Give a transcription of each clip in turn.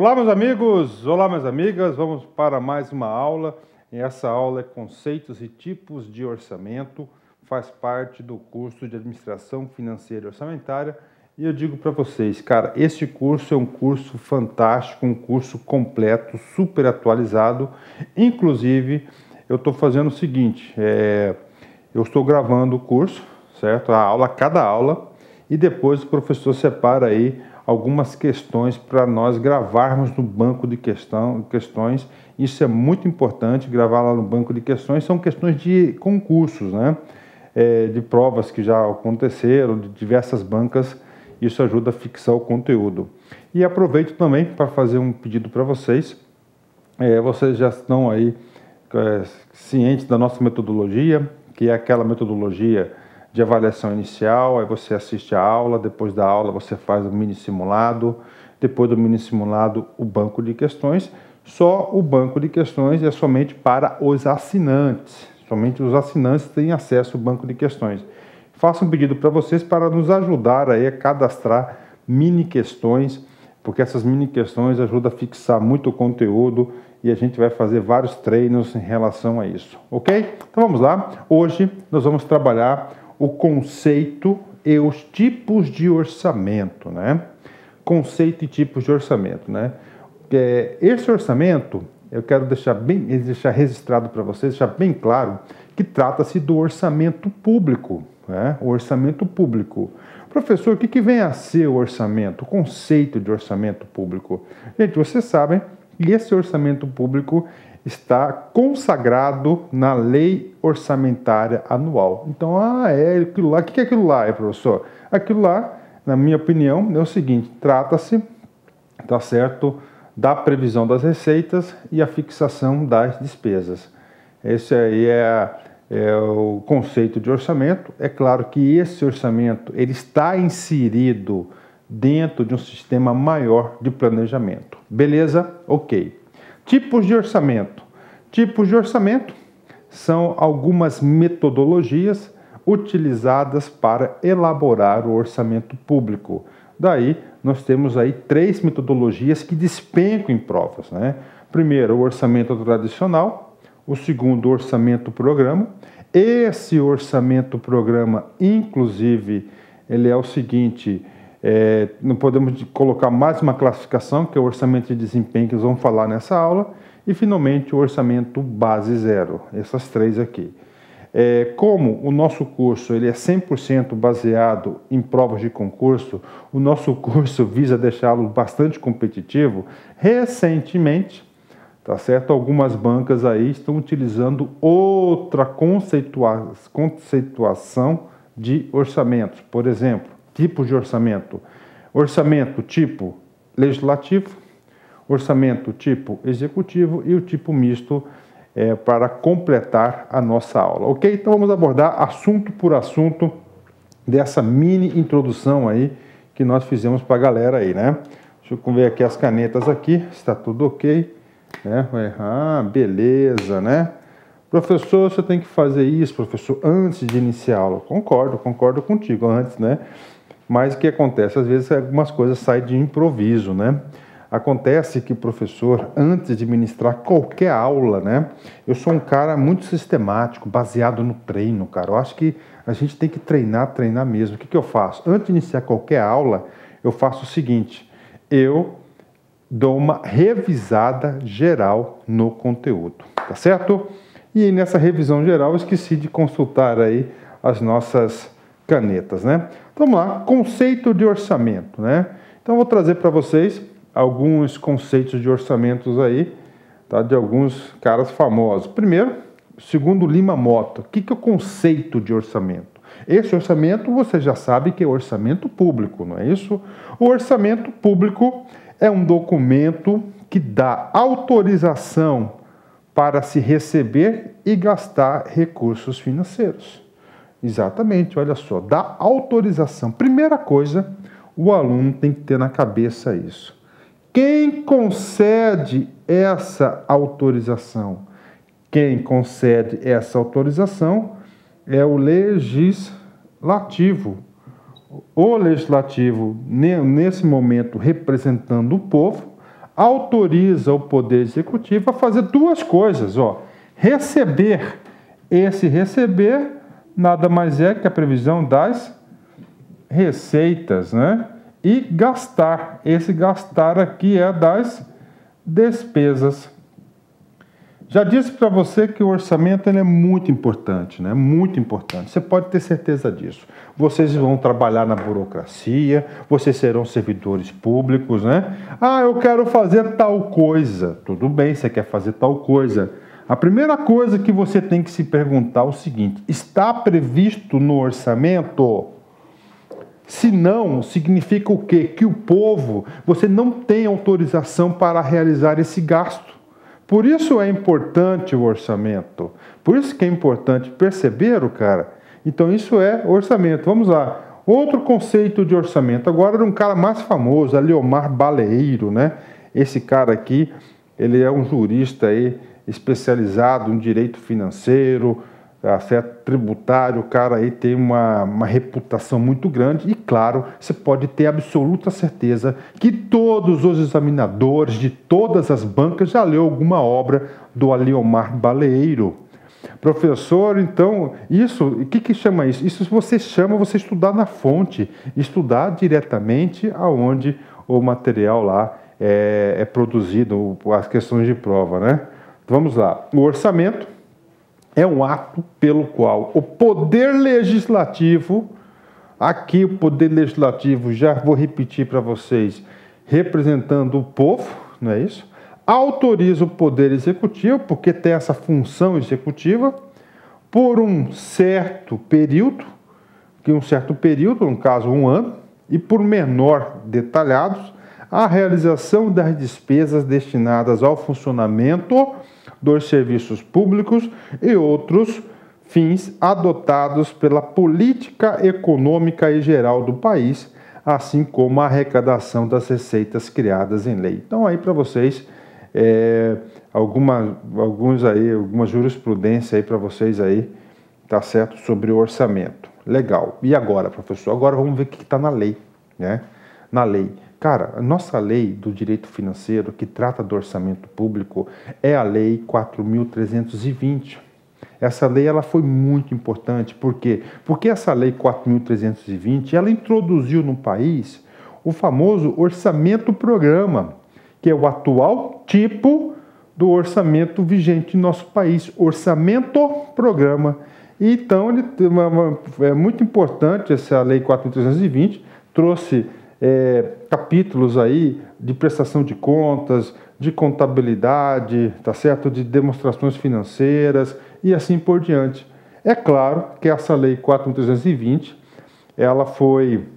Olá, meus amigos! Olá, minhas amigas! Vamos para mais uma aula. E essa aula é Conceitos e Tipos de Orçamento. Faz parte do curso de Administração Financeira e Orçamentária. E eu digo para vocês, cara, este curso é um curso fantástico, um curso completo, super atualizado. Inclusive, eu estou fazendo o seguinte, eu estou gravando o curso, certo? Cada aula, e depois o professor separa aí algumas questões para nós gravarmos no banco de questões. Isso é muito importante, gravar lá no banco de questões. São questões de concursos, né? De provas que já aconteceram, de diversas bancas. Isso ajuda a fixar o conteúdo. E aproveito também para fazer um pedido para vocês. Vocês já estão aí cientes da nossa metodologia, que é aquela metodologia de avaliação inicial. Aí você assiste a aula, depois da aula você faz o mini simulado, depois do mini simulado o banco de questões. Só o banco de questões é somente para os assinantes, somente os assinantes têm acesso ao banco de questões. Faço um pedido para vocês para nos ajudar aí a cadastrar mini questões, porque essas mini questões ajudam a fixar muito o conteúdo e a gente vai fazer vários treinos em relação a isso, ok? Então vamos lá, hoje nós vamos trabalhar o conceito e os tipos de orçamento, né? Conceito e tipos de orçamento, né? Esse orçamento, eu quero deixar registrado para vocês, deixar bem claro, que trata-se do orçamento público, né? O orçamento público. Professor, o que vem a ser o orçamento? O conceito de orçamento público? Gente, vocês sabem que esse orçamento público está consagrado na Lei Orçamentária Anual. Então, aquilo lá. O que é aquilo lá, professor? Aquilo lá, na minha opinião, é o seguinte: trata-se, tá certo, da previsão das receitas e a fixação das despesas. Esse aí é o conceito de orçamento. É claro que esse orçamento ele está inserido dentro de um sistema maior de planejamento. Beleza? Ok. Tipos de orçamento. Tipos de orçamento são algumas metodologias utilizadas para elaborar o orçamento público. Daí, nós temos aí 3 metodologias que despencam em provas, né? Primeiro, o orçamento tradicional. O segundo, o orçamento programa. Esse orçamento programa, inclusive, ele é o seguinte: não podemos colocar mais uma classificação, que é o orçamento de desempenho, que nós vamos falar nessa aula, e finalmente o orçamento base zero, essas 3 aqui. Como o nosso curso ele é 100% baseado em provas de concurso, o nosso curso visa deixá-lo bastante competitivo. Recentemente, tá certo, algumas bancas aí estão utilizando outra conceituação de orçamentos. Por exemplo, tipos de orçamento. Orçamento tipo legislativo, orçamento tipo executivo e o tipo misto para completar a nossa aula. Ok? Então vamos abordar assunto por assunto dessa mini introdução aí que nós fizemos para a galera aí, né? Deixa eu ver aqui as canetas aqui, está tudo ok, né? Beleza, né? Professor, você tem que fazer isso, professor, antes de iniciar a aula. Concordo contigo, antes, né? Mas o que acontece? Às vezes algumas coisas saem de improviso, né? Acontece que o professor, antes de ministrar qualquer aula, né? Eu sou um cara muito sistemático, baseado no treino, cara. Eu acho que a gente tem que treinar mesmo. O que eu faço? Antes de iniciar qualquer aula, eu faço o seguinte: eu dou uma revisada geral no conteúdo, tá certo? E nessa revisão geral, eu esqueci de consultar aí as nossas canetas, né? Então, vamos lá, conceito de orçamento, né? Então, eu vou trazer para vocês alguns conceitos de orçamentos aí, tá? De alguns caras famosos. Primeiro, segundo Lima Mota, o que é o conceito de orçamento? Esse orçamento, você já sabe que é orçamento público, não é isso? O orçamento público é um documento que dá autorização para se receber e gastar recursos financeiros. Exatamente, olha só, dá autorização. Primeira coisa, o aluno tem que ter na cabeça isso. Quem concede essa autorização? Quem concede essa autorização é o legislativo. O legislativo, nesse momento, representando o povo, autoriza o Poder Executivo a fazer duas coisas, ó. Receber, esse receber nada mais é que a previsão das receitas, né? E gastar, esse gastar aqui é das despesas. Já disse para você que o orçamento ele é muito importante, né? Muito importante. Você pode ter certeza disso. Vocês vão trabalhar na burocracia, vocês serão servidores públicos, né? Ah, eu quero fazer tal coisa. Tudo bem, você quer fazer tal coisa. A primeira coisa que você tem que se perguntar é o seguinte: está previsto no orçamento? Se não, significa o quê? Que o povo, você não tem autorização para realizar esse gasto. Por isso é importante o orçamento. Por isso que é importante perceber, cara. Então isso é orçamento. Vamos lá. Outro conceito de orçamento. Agora de um cara mais famoso, Aliomar Baleiro, né? Esse cara aqui, ele é um jurista aí, especializado em direito financeiro, certo? Tributário. O cara aí tem uma reputação muito grande e, claro, você pode ter absoluta certeza que todos os examinadores de todas as bancas já leu alguma obra do Aliomar Baleiro. Professor, então, isso, o que chama isso? Isso você estudar na fonte, estudar diretamente aonde o material lá é produzido, as questões de prova, né? Vamos lá. O orçamento é um ato pelo qual o Poder Legislativo, aqui o Poder Legislativo, já vou repetir para vocês, representando o povo, não é isso? Autoriza o Poder Executivo, porque tem essa função executiva, por um certo período, no caso 1 ano, e por menor detalhados, a realização das despesas destinadas ao funcionamento dos serviços públicos e outros fins adotados pela política econômica e geral do país, assim como a arrecadação das receitas criadas em lei. Então aí para vocês alguma jurisprudência aí para vocês aí, tá certo, sobre o orçamento. Legal. E agora, professor? Agora vamos ver o que está na lei, né? Na lei. Cara, a nossa lei do direito financeiro que trata do orçamento público é a Lei 4.320. Essa lei ela foi muito importante. Por quê? Porque essa Lei 4.320 ela introduziu no país o famoso orçamento-programa, que é o atual tipo do orçamento vigente em nosso país, orçamento-programa. Então, é muito importante essa Lei 4.320, trouxe capítulos aí de prestação de contas, de contabilidade, tá certo? De demonstrações financeiras e assim por diante. É claro que essa Lei 4.320, ela foi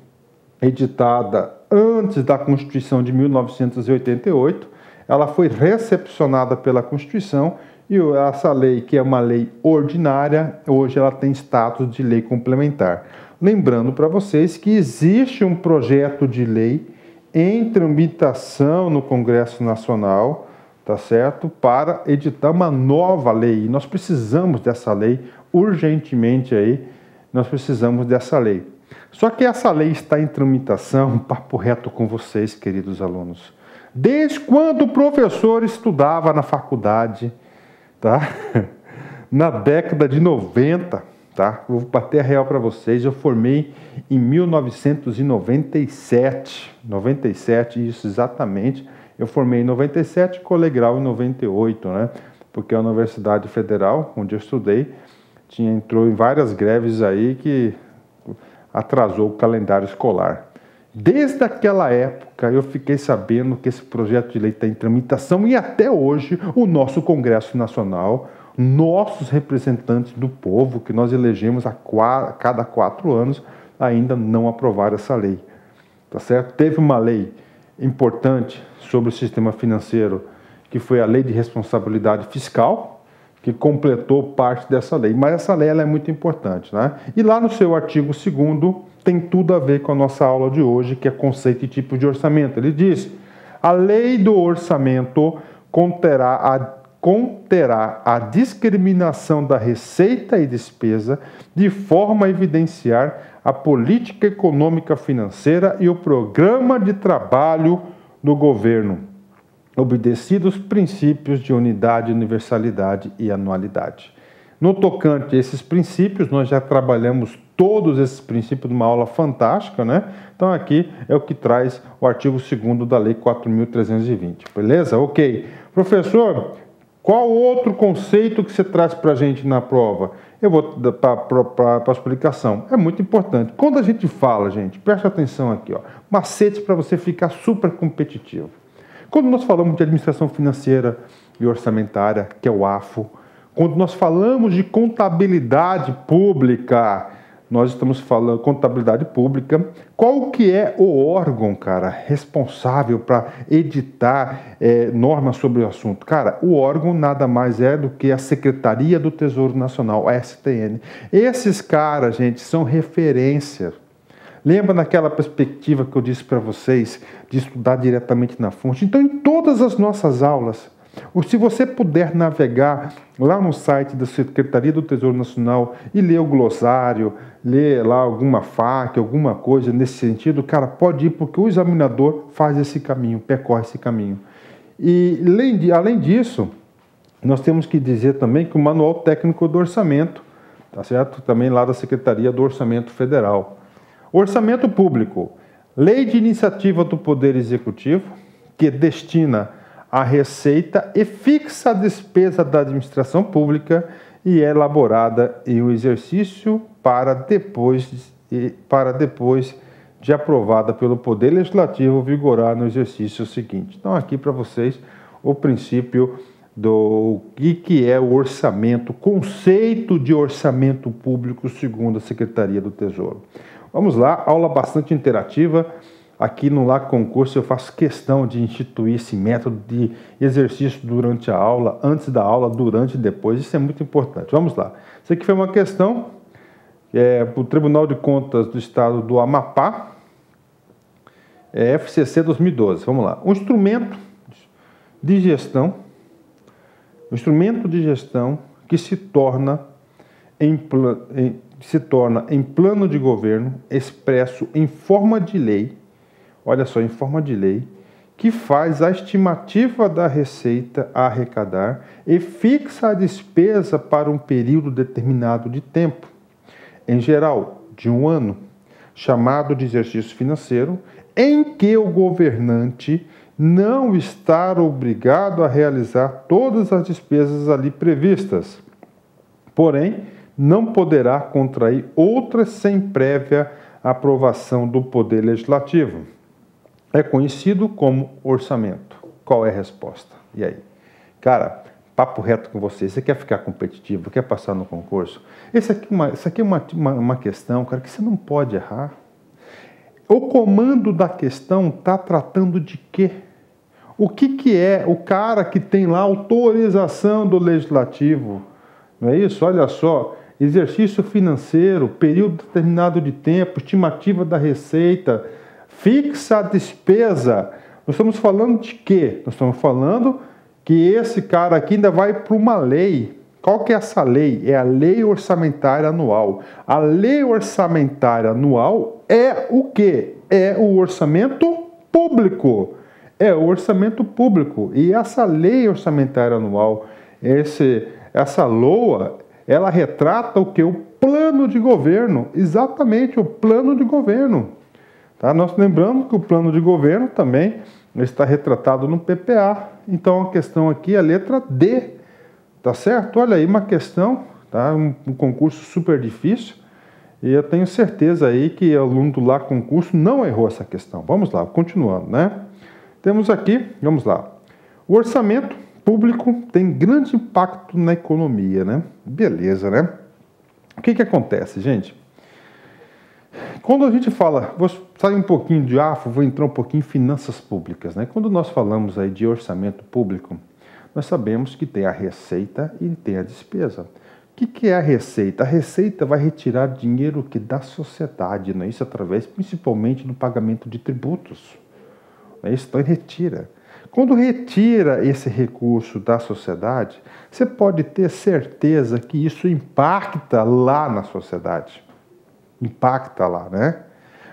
editada antes da Constituição de 1988, ela foi recepcionada pela Constituição e essa lei, que é uma lei ordinária, hoje ela tem status de lei complementar. Lembrando para vocês que existe um projeto de lei em tramitação no Congresso Nacional, tá certo? Para editar uma nova lei. E nós precisamos dessa lei urgentemente aí, nós precisamos dessa lei. Só que essa lei está em tramitação, papo reto com vocês, queridos alunos. Desde quando o professor estudava na faculdade, tá? Na década de 90, tá? Vou bater a real para vocês, eu formei em 1997, 97, isso exatamente. Eu formei em 97, colegial em 98, né? Porque a Universidade Federal, onde eu estudei, entrou em várias greves aí que atrasou o calendário escolar. Desde aquela época eu fiquei sabendo que esse projeto de lei está em tramitação e até hoje o nosso Congresso Nacional, nossos representantes do povo, que nós elegemos a cada 4 anos, ainda não aprovaram essa lei. Tá certo? Teve uma lei importante sobre o sistema financeiro, que foi a Lei de Responsabilidade Fiscal, que completou parte dessa lei. Mas essa lei ela é muito importante, né? E lá no seu artigo 2º tem tudo a ver com a nossa aula de hoje, que é conceito e tipo de orçamento. Ele diz: a lei do orçamento conterá a discriminação da receita e despesa de forma a evidenciar a política econômica financeira e o programa de trabalho do governo. obedecidos os princípios de unidade, universalidade e anualidade. No tocante a esses princípios, nós já trabalhamos todos esses princípios numa aula fantástica, né? Então aqui é o que traz o artigo 2º da Lei 4.320, beleza? Ok. Professor, qual outro conceito que você traz para a gente na prova? Eu vou para a explicação. É muito importante. Quando a gente fala, gente, preste atenção aqui, ó, macetes para você ficar super competitivo. Quando nós falamos de administração financeira e orçamentária, que é o AFO, quando nós falamos de contabilidade pública, nós estamos falando contabilidade pública. Qual que é o órgão, cara, responsável para editar normas sobre o assunto? Cara, o órgão nada mais é do que a Secretaria do Tesouro Nacional, a STN. Esses caras, gente, são referência. Lembra naquela perspectiva que eu disse para vocês de estudar diretamente na fonte? Então, em todas as nossas aulas, ou se você puder navegar lá no site da Secretaria do Tesouro Nacional e ler o glossário, ler lá alguma FAQ, alguma coisa nesse sentido, cara, pode ir, porque o examinador faz esse caminho, percorre esse caminho. E, além disso, nós temos que dizer também que o Manual Técnico do Orçamento, tá certo? Também lá da Secretaria do Orçamento Federal. Orçamento Público, Lei de Iniciativa do Poder Executivo, que destina a receita e fixa a despesa da administração pública e é elaborada em um exercício para depois de aprovada pelo Poder Legislativo vigorar no exercício seguinte. Então aqui para vocês o princípio do que é o orçamento, conceito de orçamento público segundo a Secretaria do Tesouro. Vamos lá, aula bastante interativa. Aqui no Lá Concurso eu faço questão de instituir esse método de exercício durante a aula, antes da aula, durante e depois. Isso é muito importante. Vamos lá. Isso aqui foi uma questão para o Tribunal de Contas do Estado do Amapá, FCC 2012. Vamos lá. Um instrumento de gestão que se torna em plano de governo expresso em forma de lei. Olha só, em forma de lei, que faz a estimativa da receita a arrecadar e fixa a despesa para um período determinado de tempo, em geral, de 1 ano, chamado de exercício financeiro, em que o governante não está obrigado a realizar todas as despesas ali previstas, porém, não poderá contrair outras sem prévia aprovação do Poder Legislativo. É conhecido como orçamento. Qual é a resposta? E aí? Cara, papo reto com você. Você quer ficar competitivo? Quer passar no concurso? Isso aqui é uma questão, cara, que você não pode errar. O comando da questão está tratando de quê? O que é o cara que tem lá autorização do Legislativo? Não é isso? Olha só. Exercício financeiro, período determinado de tempo, estimativa da receita, fixa a despesa. Nós estamos falando de quê? Nós estamos falando que esse cara aqui ainda vai para uma lei. Qual que é essa lei? É a Lei Orçamentária Anual. A Lei Orçamentária Anual é o quê? É o orçamento público. É o orçamento público. E essa Lei Orçamentária Anual, essa LOA, ela retrata o que? O plano de governo. Exatamente, o plano de governo. Tá? Nós lembramos que o plano de governo também está retratado no PPA. Então a questão aqui é a letra D. Tá certo? Olha aí uma questão, tá? Um concurso super difícil. E eu tenho certeza aí que o aluno do Lá Concurso não errou essa questão. Vamos lá, continuando, né? Temos aqui, vamos lá. O orçamento público tem grande impacto na economia, né? Beleza, né? O que acontece, gente? Quando a gente fala, vou sair um pouquinho de AFO, vou entrar um pouquinho em finanças públicas, né? Quando nós falamos aí de orçamento público, nós sabemos que tem a receita e tem a despesa. O que é a receita? A receita vai retirar dinheiro que da sociedade, não é isso? Através principalmente do pagamento de tributos. Não é isso? Então retira. Quando retira esse recurso da sociedade, você pode ter certeza que isso impacta lá na sociedade. Impacta lá, né?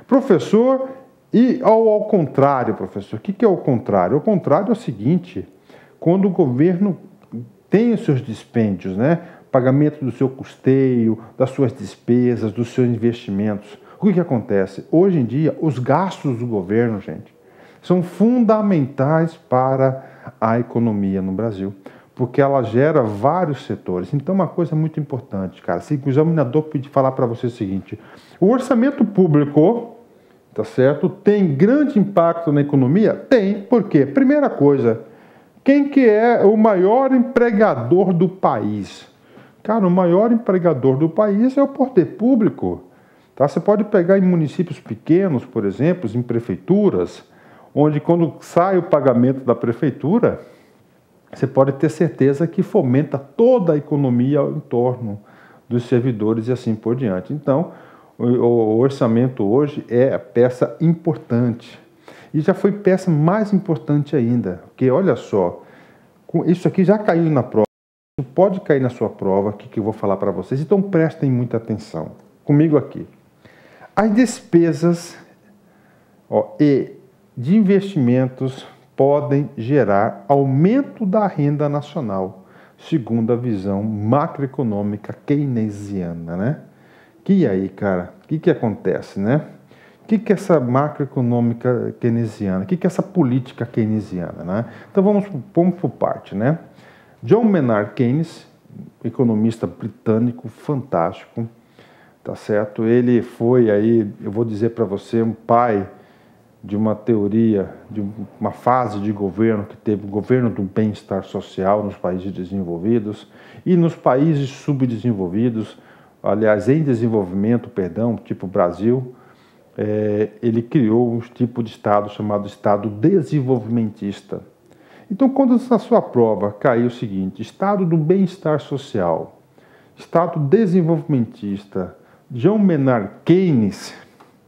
Professor, E ao contrário, professor, o que é o contrário? O contrário é o seguinte, quando o governo tem os seus dispêndios, né? Pagamento do seu custeio, das suas despesas, dos seus investimentos. O que acontece? Hoje em dia, os gastos do governo, gente, são fundamentais para a economia no Brasil, porque ela gera vários setores. Então, uma coisa muito importante, cara, se o examinador pedir falar para você o seguinte, o orçamento público, tá certo, tem grande impacto na economia? Tem, por quê? Primeira coisa, quem que é o maior empregador do país? Cara, o maior empregador do país é o poder público. Tá? Você pode pegar em municípios pequenos, por exemplo, em prefeituras, onde quando sai o pagamento da prefeitura, você pode ter certeza que fomenta toda a economia em torno dos servidores e assim por diante. Então, o orçamento hoje é a peça importante. E já foi peça mais importante ainda, porque olha só, isso aqui já caiu na prova, isso pode cair na sua prova, que eu vou falar para vocês, então prestem muita atenção comigo aqui. As despesas e de investimentos podem gerar aumento da renda nacional, segundo a visão macroeconômica keynesiana, né? E aí, cara, o que acontece, né? O que é essa macroeconômica keynesiana? O que é essa política keynesiana, né? Então vamos por parte, né? John Maynard Keynes, economista britânico fantástico, tá certo? Ele foi aí, eu vou dizer para você, um pai de uma teoria, de uma fase de governo que teve o governo do bem-estar social nos países desenvolvidos e nos países subdesenvolvidos, aliás, em desenvolvimento, perdão, tipo Brasil, ele criou um tipo de Estado chamado Estado desenvolvimentista. Então, quando na sua prova cair o seguinte, Estado do bem-estar social, Estado desenvolvimentista, John Maynard Keynes,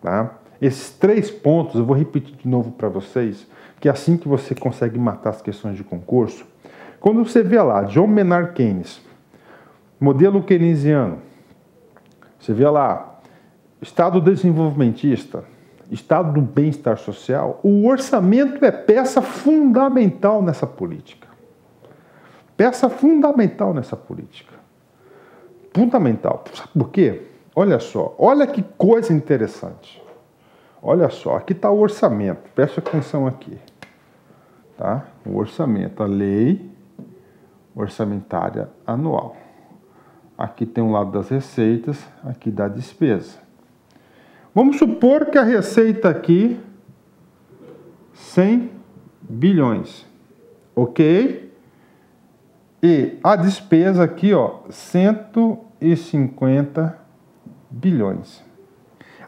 tá? Esses 3 pontos, eu vou repetir de novo para vocês, que é assim que você consegue matar as questões de concurso. Quando você vê lá, John Maynard Keynes, modelo keynesiano, você vê lá, Estado desenvolvimentista, Estado do bem-estar social, o orçamento é peça fundamental nessa política. Peça fundamental nessa política. Fundamental. Sabe por quê? Olha só, olha que coisa interessante. Olha só, aqui está o orçamento, preste atenção aqui. Tá? O orçamento, a lei orçamentária anual. Aqui tem um lado das receitas, aqui da despesa. Vamos supor que a receita aqui, 100 bilhões, ok? E a despesa aqui, ó, 150 bilhões.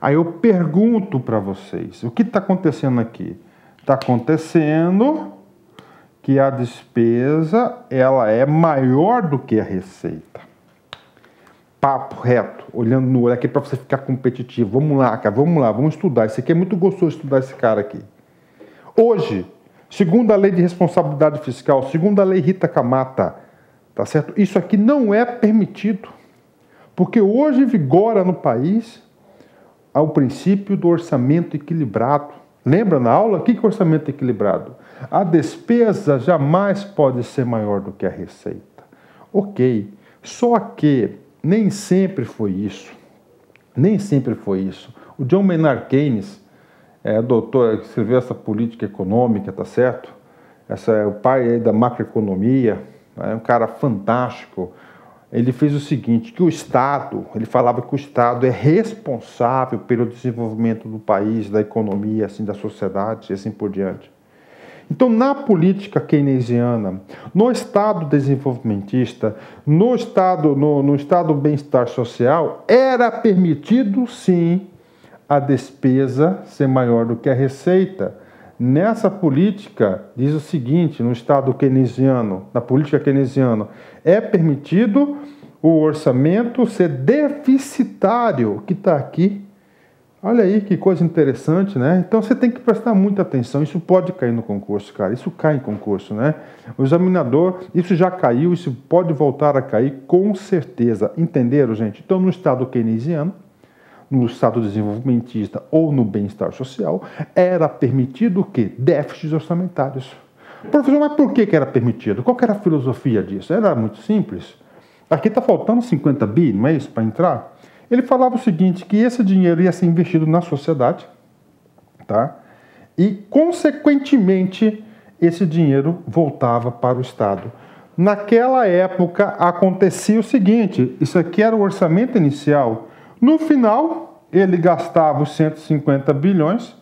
Aí eu pergunto para vocês, o que está acontecendo aqui? Está acontecendo que a despesa, ela é maior do que a receita. Papo reto, olhando no olho aqui para você ficar competitivo. Vamos lá, cara, vamos estudar. Isso aqui é muito gostoso estudar esse cara aqui. Hoje, segundo a lei de responsabilidade fiscal, segundo a lei Rita Camata, tá certo? Isso aqui não é permitido, porque hoje vigora no país o princípio do orçamento equilibrado. Lembra na aula? O que é orçamento equilibrado? A despesa jamais pode ser maior do que a receita. Ok, só que nem sempre foi isso. Nem sempre foi isso. O John Maynard Keynes, doutor, que escreveu essa política econômica, tá certo? Esse é o pai aí da macroeconomia, é um cara fantástico. Ele fez o seguinte, que o Estado, ele falava que o Estado é responsável pelo desenvolvimento do país, da economia, assim, da sociedade e assim por diante. Então, na política keynesiana, no Estado desenvolvimentista, no Estado bem-estar social, era permitido, sim, a despesa ser maior do que a receita. Nessa política, diz o seguinte, no Estado keynesiano, na política keynesiana, é permitido o orçamento ser deficitário, que está aqui. Olha aí que coisa interessante, né? Então você tem que prestar muita atenção. Isso pode cair no concurso, cara. Isso cai em concurso, né? O examinador, isso já caiu, isso pode voltar a cair com certeza. Entenderam, gente? Então, no Estado keynesiano, no Estado desenvolvimentista ou no bem-estar social, era permitido o quê? Déficits orçamentários. Professor, mas por que era permitido? Qual que era a filosofia disso? Era muito simples. Aqui está faltando 50 bi, não é isso, para entrar? Ele falava o seguinte, que esse dinheiro ia ser investido na sociedade, tá? E, consequentemente, esse dinheiro voltava para o Estado. Naquela época, acontecia o seguinte, isso aqui era o orçamento inicial. No final, ele gastava os 150 bilhões,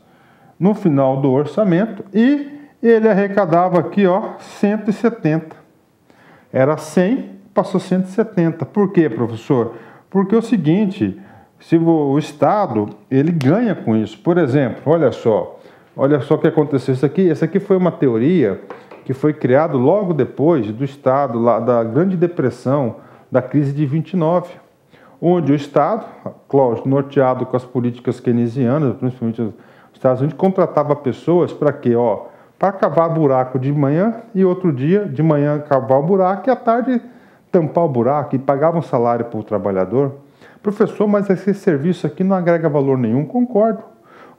no final do orçamento, e ele arrecadava aqui, ó, 170. Era 100, passou 170. Por quê, professor? Porque é o seguinte, se o Estado, ele ganha com isso. Por exemplo, olha só o que aconteceu. Isso aqui foi uma teoria que foi criada logo depois do Estado, lá da Grande Depressão, da crise de 29, onde o Estado, claro, norteado com as políticas keynesianas, principalmente os Estados Unidos, contratava pessoas para quê? Para cavar buraco de manhã e outro dia, de manhã cavar o buraco e à tarde tampar o buraco e pagava um salário para o trabalhador. Professor, mas esse serviço aqui não agrega valor nenhum, concordo.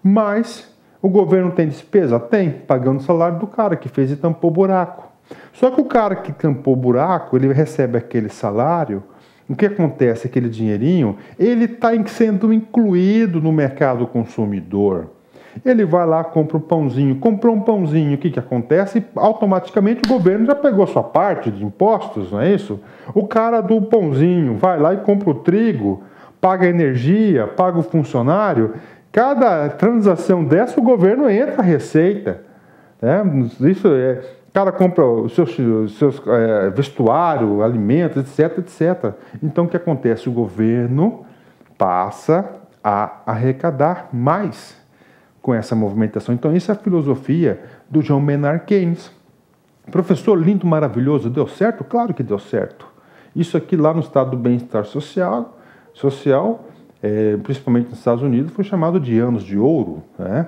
Mas o governo tem despesa? Tem, pagando o salário do cara que fez e tampou o buraco. Só que o cara que tampou o buraco, ele recebe aquele salário, o que acontece? Aquele dinheirinho, ele está sendo incluído no mercado consumidor. Ele vai lá, compra um pãozinho, comprou um pãozinho, o que acontece? Automaticamente o governo já pegou a sua parte de impostos, não é isso? O cara do pãozinho vai lá e compra o trigo, paga a energia, paga o funcionário. Cada transação dessa, o governo entra a receita. Isso é, o cara compra os seus vestuário, alimentos, etc, etc. Então o que acontece? O governo passa a arrecadar mais com essa movimentação. Então, isso é a filosofia do John Maynard Keynes. Professor, lindo, maravilhoso, deu certo? Claro que deu certo. Isso aqui lá no estado do bem-estar social principalmente nos Estados Unidos, foi chamado de anos de ouro, né?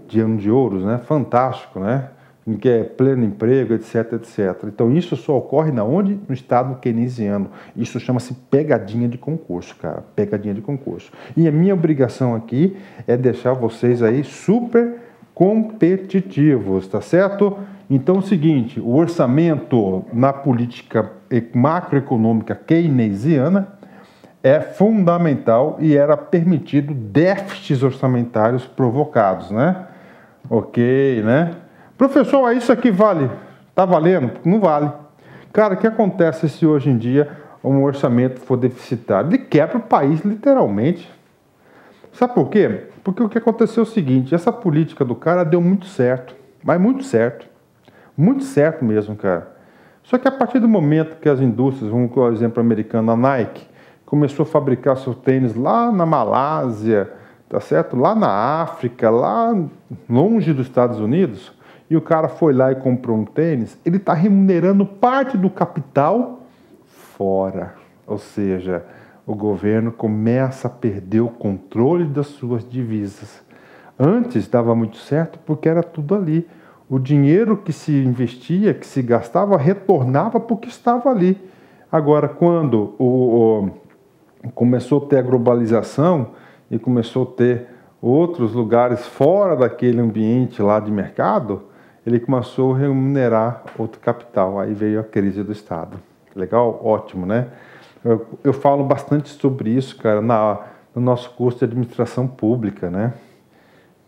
De anos de ouro, né? Fantástico, né? Em que é pleno emprego, etc, etc. Então, isso só ocorre na onde? No estado keynesiano. Isso chama-se pegadinha de concurso, cara. Pegadinha de concurso. E a minha obrigação aqui é deixar vocês aí super competitivos, tá certo? Então, é o seguinte, o orçamento na política macroeconômica keynesiana é fundamental e era permitido déficits orçamentários provocados, né? Ok, né? Professor, isso aqui vale? Tá valendo? Não vale. Cara, o que acontece se hoje em dia um orçamento for deficitário? Ele quebra o país, literalmente. Sabe por quê? Porque o que aconteceu é o seguinte, essa política do cara deu muito certo, mas muito certo. Muito certo mesmo, cara. Só que a partir do momento que as indústrias, vamos com o exemplo americano, a Nike, começou a fabricar seus tênis lá na Malásia, tá certo? Lá na África, lá longe dos Estados Unidos, e o cara foi lá e comprou um tênis, ele está remunerando parte do capital fora. Ou seja, o governo começa a perder o controle das suas divisas. Antes dava muito certo porque era tudo ali. O dinheiro que se investia, que se gastava, retornava porque estava ali. Agora, quando começou a ter a globalização e começou a ter outros lugares fora daquele ambiente lá de mercado, ele começou a remunerar outro capital. Aí veio a crise do Estado. Legal? Ótimo, né? Eu falo bastante sobre isso, cara, no nosso curso de administração pública, né?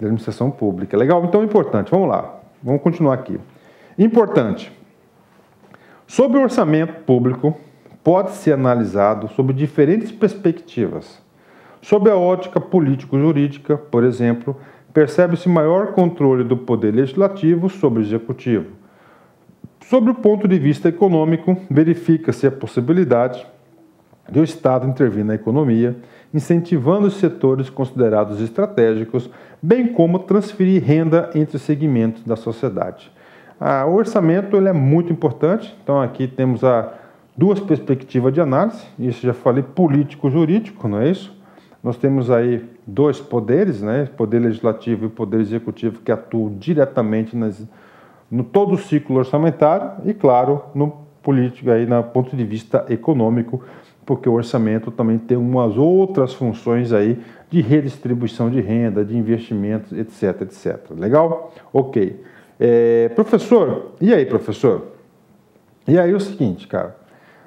De administração pública. Legal? Então, importante. Vamos lá. Vamos continuar aqui. Importante. Sobre o orçamento público, pode ser analisado sob diferentes perspectivas. Sob a ótica político-jurídica, por exemplo, percebe-se maior controle do poder legislativo sobre o executivo. Sob o ponto de vista econômico, verifica-se a possibilidade de o Estado intervir na economia, incentivando os setores considerados estratégicos, bem como transferir renda entre segmentos da sociedade. O orçamento ele é muito importante, então aqui temos duas perspectivas de análise, isso já falei, político-jurídico, não é isso? Nós temos aí dois poderes, né? Poder legislativo e poder executivo, que atuam diretamente no todo o ciclo orçamentário e, claro, no político, aí, no ponto de vista econômico, porque o orçamento também tem umas outras funções aí de redistribuição de renda, de investimentos, etc, etc. Legal? Ok. Professor, e aí, professor? E aí o seguinte, cara,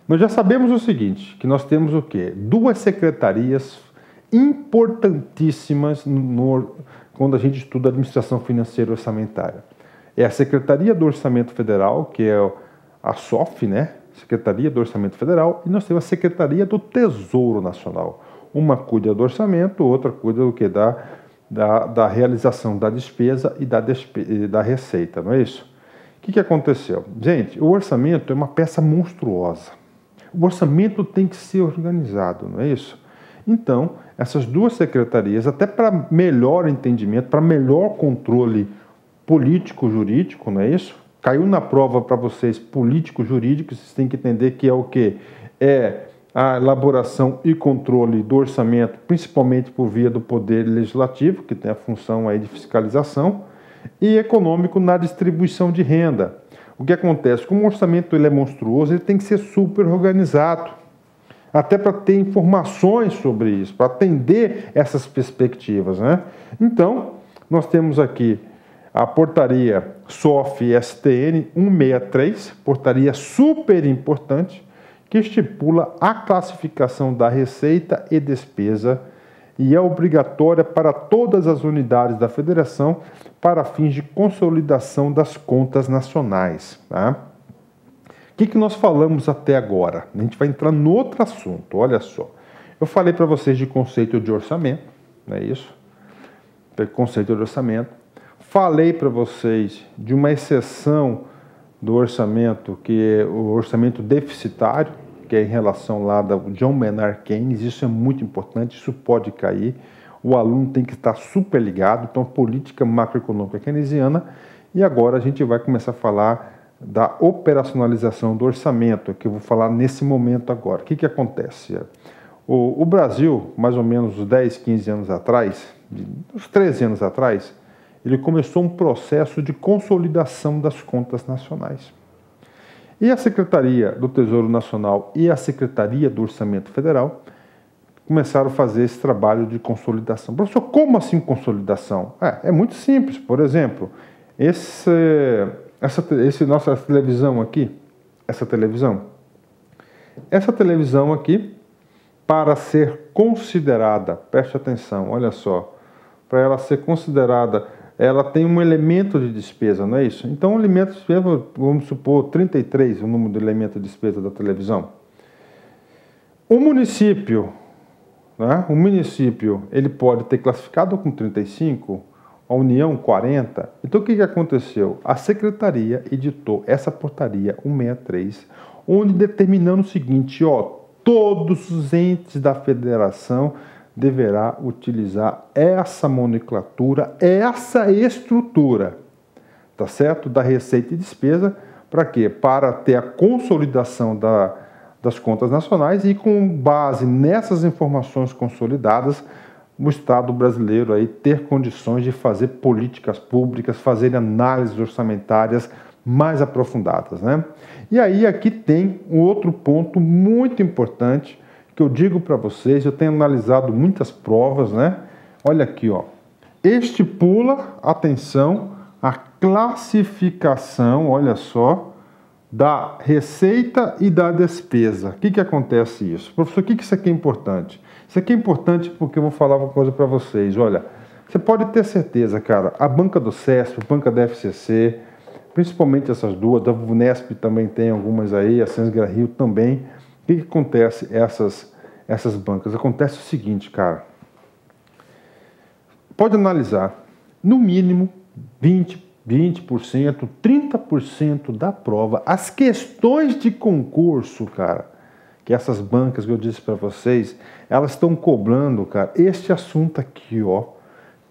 nós já sabemos o seguinte, que nós temos o quê? Duas secretarias importantíssimas quando a gente estuda administração financeira e orçamentária. É a Secretaria do Orçamento Federal, que é a SOF, né? Secretaria do Orçamento Federal, e nós temos a Secretaria do Tesouro Nacional. Uma cuida do orçamento, outra cuida do que? Da realização da despesa e da receita, não é isso? O que aconteceu? Gente, o orçamento é uma peça monstruosa. O orçamento tem que ser organizado, não é isso? Então, essas duas secretarias, até para melhor entendimento, para melhor controle político-jurídico, não é isso? Caiu na prova para vocês político-jurídico, vocês têm que entender que é o quê? É a elaboração e controle do orçamento, principalmente por via do Poder Legislativo, que tem a função aí de fiscalização, e econômico na distribuição de renda. O que acontece? Como o orçamento ele é monstruoso, ele tem que ser super organizado, até para ter informações sobre isso, para atender essas perspectivas, né? Então, nós temos aqui a portaria SOF-STN 163, portaria super importante, que estipula a classificação da receita e despesa e é obrigatória para todas as unidades da federação para fins de consolidação das contas nacionais. Tá? O que nós falamos até agora? A gente vai entrar no outro assunto, olha só. Eu falei para vocês de conceito de orçamento, não é isso? Conceito de orçamento. Falei para vocês de uma exceção do orçamento, que é o orçamento deficitário, que é em relação lá do John Maynard Keynes. Isso é muito importante, isso pode cair. O aluno tem que estar super ligado. Então, política macroeconômica keynesiana. E agora a gente vai começar a falar da operacionalização do orçamento, que eu vou falar nesse momento agora. O que acontece? O Brasil, mais ou menos uns 10, 15 anos atrás, uns 13 anos atrás, ele começou um processo de consolidação das contas nacionais. E a Secretaria do Tesouro Nacional e a Secretaria do Orçamento Federal começaram a fazer esse trabalho de consolidação. Professor, como assim consolidação? É muito simples. Por exemplo, nossa televisão aqui, essa televisão aqui, para ser considerada, preste atenção, olha só, para ela ser considerada, ela tem um elemento de despesa, não é isso? Então, o elemento de despesa, vamos supor, 33, o número de elemento de despesa da televisão. O município, né? O município, ele pode ter classificado com 35, a União 40. Então, o que aconteceu? A Secretaria editou essa portaria 163, onde determinando o seguinte, todos os entes da federação deverá utilizar essa nomenclatura, essa estrutura, tá certo? Da receita e despesa, para quê? Para ter a consolidação das contas nacionais e com base nessas informações consolidadas, o Estado brasileiro aí ter condições de fazer políticas públicas, fazer análises orçamentárias mais aprofundadas, né? E aí aqui tem um outro ponto muito importante que eu digo para vocês, eu tenho analisado muitas provas, né? Olha aqui, estipula, atenção, a classificação, olha só, da receita e da despesa. O que acontece isso? Professor, o que isso aqui é importante? Isso aqui é importante porque eu vou falar uma coisa para vocês. Olha, você pode ter certeza, cara, a banca do CESP, a banca da FCC, principalmente essas duas, da VUNESP também tem algumas aí, a Sensgra Rio também. O que acontece essas bancas? Acontece o seguinte, cara. Pode analisar, no mínimo 20%, 30% da prova, as questões de concurso, cara, que essas bancas que eu disse para vocês, elas estão cobrando, cara, este assunto aqui,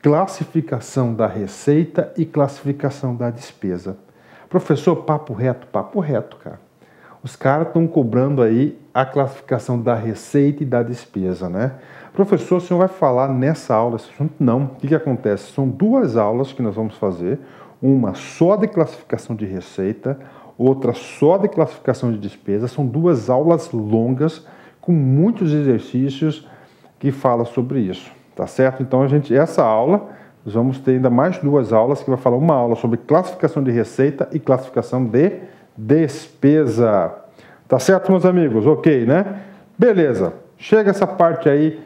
classificação da receita e classificação da despesa. Professor, papo reto, cara. Os caras estão cobrando aí a classificação da receita e da despesa, né? Professor, o senhor vai falar nessa aula esse assunto? Não. O que acontece? São duas aulas que nós vamos fazer. Uma só de classificação de receita, outra só de classificação de despesa. São duas aulas longas, com muitos exercícios que falam sobre isso, Tá certo? Então, essa aula, nós vamos ter ainda mais 2 aulas, que vai falar uma aula sobre classificação de receita e classificação de despesa. Tá certo, meus amigos? Ok, né? Beleza. Chega essa parte aí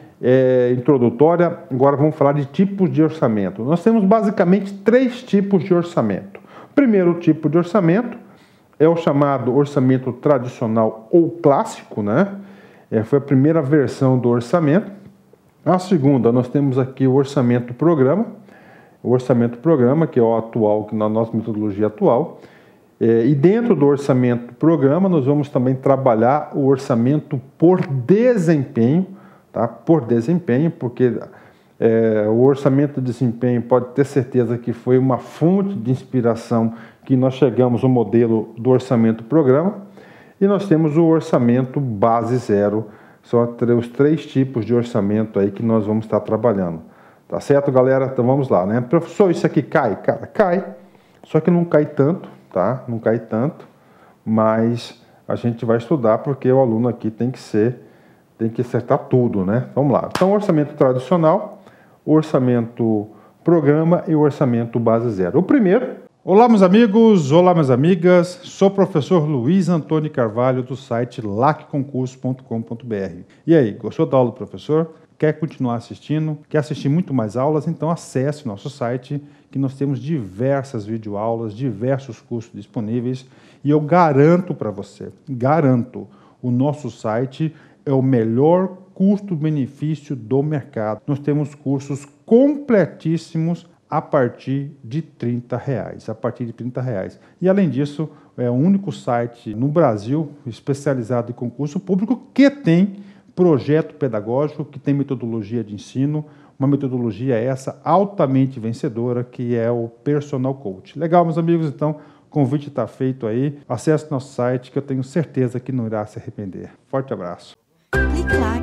introdutória, agora vamos falar de tipos de orçamento. Nós temos basicamente 3 tipos de orçamento. O primeiro tipo de orçamento é o chamado orçamento tradicional ou clássico, né? Foi a primeira versão do orçamento. A segunda, nós temos aqui o orçamento programa. O orçamento programa, que é o atual, que na nossa metodologia atual. E dentro do orçamento programa, nós vamos também trabalhar o orçamento por desempenho, tá? Por desempenho, porque o orçamento de desempenho pode ter certeza que foi uma fonte de inspiração que nós chegamos ao modelo do orçamento programa. E nós temos o orçamento base zero. São os 3 tipos de orçamento aí que nós vamos estar trabalhando. Tá certo, galera? Então vamos lá, né? Professor, isso aqui cai? Cara, cai. Só que não cai tanto, tá? Não cai tanto, mas a gente vai estudar porque o aluno aqui tem que acertar tudo, né? Vamos lá. Então, orçamento tradicional, orçamento programa e o orçamento base zero. O primeiro... Olá, meus amigos, olá, minhas amigas, sou o professor Luiz Antônio Carvalho do site lacconcurso.com.br. E aí, gostou da aula do professor? Quer continuar assistindo? Quer assistir muito mais aulas? Então acesse o nosso site, que nós temos diversas videoaulas, diversos cursos disponíveis, e eu garanto para você, o nosso site é o melhor custo-benefício do mercado. Nós temos cursos completíssimos a partir de R$30. E além disso, é o único site no Brasil especializado em concurso público que tem projeto pedagógico, que tem metodologia de ensino, uma metodologia essa altamente vencedora, que é o Personal Coach. Legal, meus amigos? Então, o convite está feito aí. Acesse nosso site, que eu tenho certeza que não irá se arrepender. Forte abraço. Clique lá.